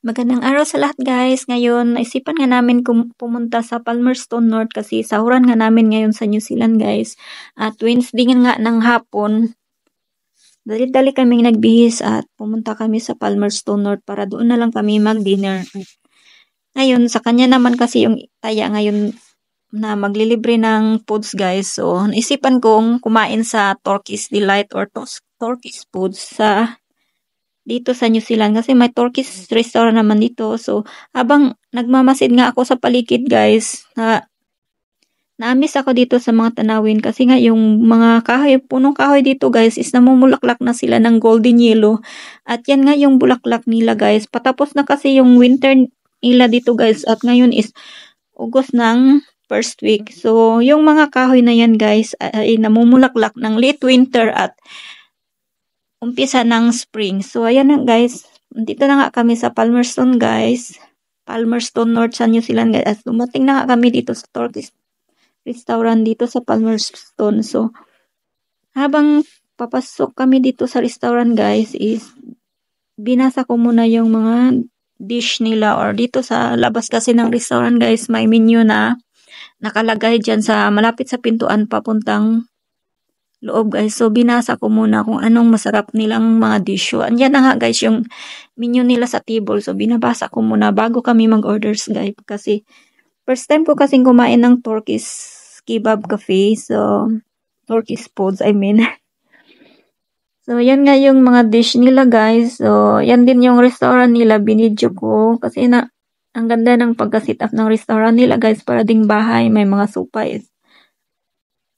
Magandang araw sa lahat guys. Ngayon, naisipan nga namin pumunta sa Palmerston North kasi sahuran nga namin ngayon sa New Zealand guys. At Wednesday nga ng hapon, dali-dali kaming nagbihis at pumunta kami sa Palmerston North para doon na lang kami mag-dinner. Ngayon, sa kanya naman kasi yung taya ngayon na maglilibre ng foods guys. So, naisipan kong kumain sa Turkish Delight or Turkish Foods sa dito sa New Zealand kasi may Turkish restaurant naman dito. So, habang nagmamasid nga ako sa paligid guys, na-miss ako dito sa mga tanawin kasi nga yung mga kahoy, punong kahoy dito guys is namumulaklak na sila ng golden yellow. At yan nga yung bulaklak nila guys. Patapos na kasi yung winter nila dito guys at ngayon is August ng first week. So, yung mga kahoy na yan guys ay namumulaklak ng late winter at umpisa ng spring. So, ayan na guys. Dito na nga kami sa Palmerston guys. Palmerston North sa New Zealand guys. At dumating na nga kami dito sa Turkish restaurant dito sa Palmerston. So, habang papasok kami dito sa restaurant guys is binasa ko muna yung mga dish nila or dito sa labas kasi ng restaurant guys may menu na nakalagay dyan sa malapit sa pintuan papuntang loob guys. So, binasa ko muna kung anong masarap nilang mga dish. So, andyan na nga guys yung menu nila sa table. So, binabasa ko muna bago kami mag-orders guys. Kasi, first time ko kasing kumain ng Turkish kebab cafe. So, Turkish foods, I mean. So, yan nga yung mga dish nila guys. So, yan din yung restaurant nila. Binidyo ko. Kasi ang ganda ng pagka-sit up ng restaurant nila guys. Para ding bahay. May mga sopa is.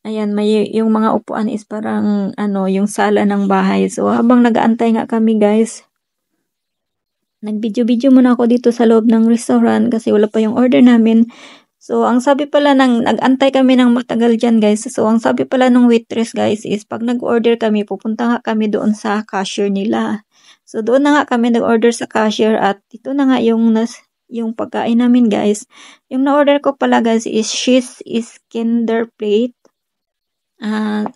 Ayan, may yung mga upuan is parang yung sala ng bahay. So, habang nag-aantay nga kami guys, nag-video-video muna ako dito sa loob ng restaurant kasi wala pa yung order namin. So, ang sabi pala nag-antay kami ng matagal dyan guys. So, ang sabi pala ng waitress guys is pag nag-order kami, pupunta nga kami doon sa cashier nila. So, doon na nga kami nag-order sa cashier at ito na nga yung pagkain namin guys. Yung na-order ko pala guys is cheese Iskender plate.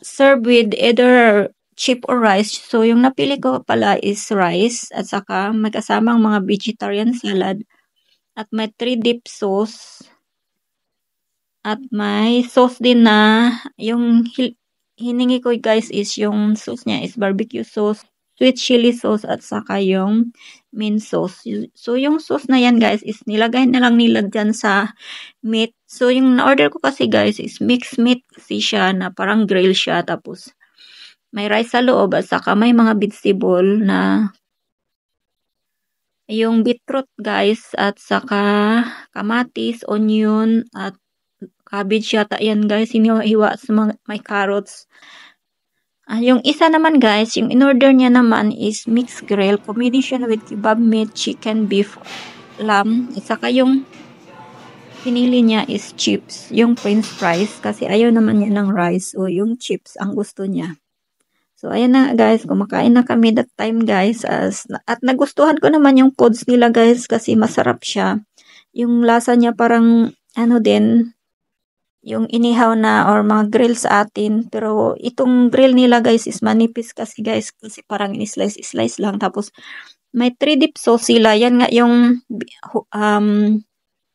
Served with either chip or rice. So, yung napili ko pala is rice at saka may kasamang mga vegetarian salad at may 3 dip sauce at may sauce din na yung hiningi ko guys is yung sauce niya is barbecue sauce, sweet chili sauce at saka yung mint sauce. So, yung sauce na yan guys is nilagay na lang nila dyan sa meat. So, yung na-order ko kasi guys is mixed meat kasi siya na parang grill siya. Tapos, may rice sa loob at saka may mga vegetable na yung beetroot guys at saka kamatis, onion at cabbage yata yan guys. Hiniwa sa may carrots. Yung isa naman guys, yung in-order niya naman is mixed grill combination with kebab meat, chicken, beef, lamb. At saka yung pinili niya is chips, yung french fries, kasi ayaw naman niya ng rice o yung chips ang gusto niya. So, ayan na guys, kumakain na kami that time guys. At nagustuhan ko naman yung foods nila guys kasi masarap siya. Yung lasa niya parang din, yung inihaw na or mga grill sa atin. Pero itong grill nila guys is manipis kasi guys kasi parang in-slice lang. Tapos may 3 dip sauce sila. Yan nga yung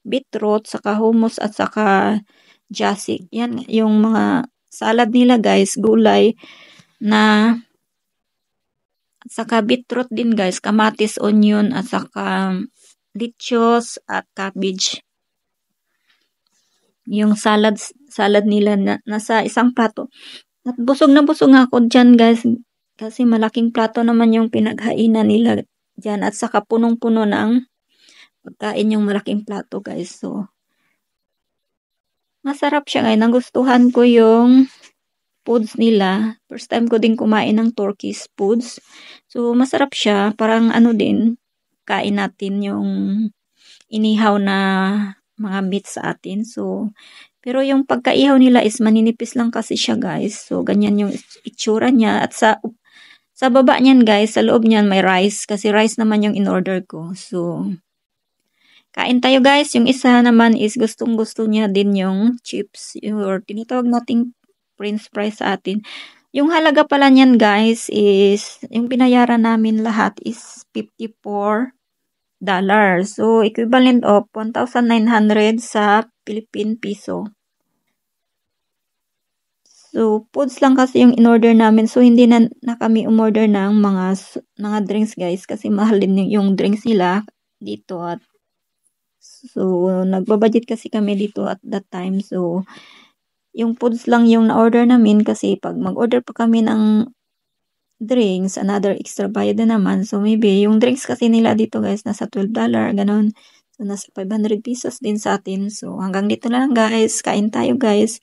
beetroot, saka hummus at saka jasik. Yan yung mga salad nila guys, gulay na at saka beetroot din guys, kamatis, onion at saka lettuce at cabbage. Yung salad nila na nasa isang plato. At busog na busog ako dyan guys kasi malaking plato naman yung pinaghainan nila dyan at saka punong-puno ng pagkain yung malaking plato guys. So, masarap siya ngayon. Nagustuhan ko yung foods nila. First time ko din kumain ng Turkish foods. So, masarap siya. Parang din, kain natin yung inihaw na mga meat sa atin. So, pero yung pagkaihaw nila is maninipis lang kasi siya guys. So, ganyan yung itsura niya. At sa baba niyan guys, sa loob niyan may rice. Kasi rice naman yung in-order ko. So, kain tayo guys. Yung isa naman is gustong-gusto niya din yung chips. Or tinatawag nating french fries sa atin. Yung halaga pala niyan guys is, yung binayaran namin lahat is 54 So, equivalent of 1,900 sa Philippine Piso. So, foods lang kasi yung in-order namin. So, hindi na kami umorder ng mga drinks, guys. Kasi mahal din yung drinks nila dito. So, nagbabudget kasi kami dito at that time. So, yung foods lang yung na-order namin kasi pag mag-order pa kami ng drinks, another extra bayad na naman. So, maybe yung drinks kasi nila dito, guys, nasa $12, ganun. So, nasa 500 pesos din sa atin. So, hanggang dito na lang, guys. Kain tayo, guys.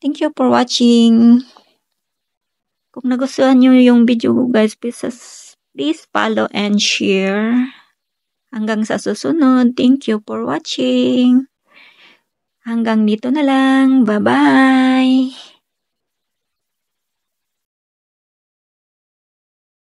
Thank you for watching. Kung nagustuhan nyo yung video ko, guys, please follow and share. Hanggang sa susunod. Thank you for watching. Hanggang dito na lang. Bye-bye.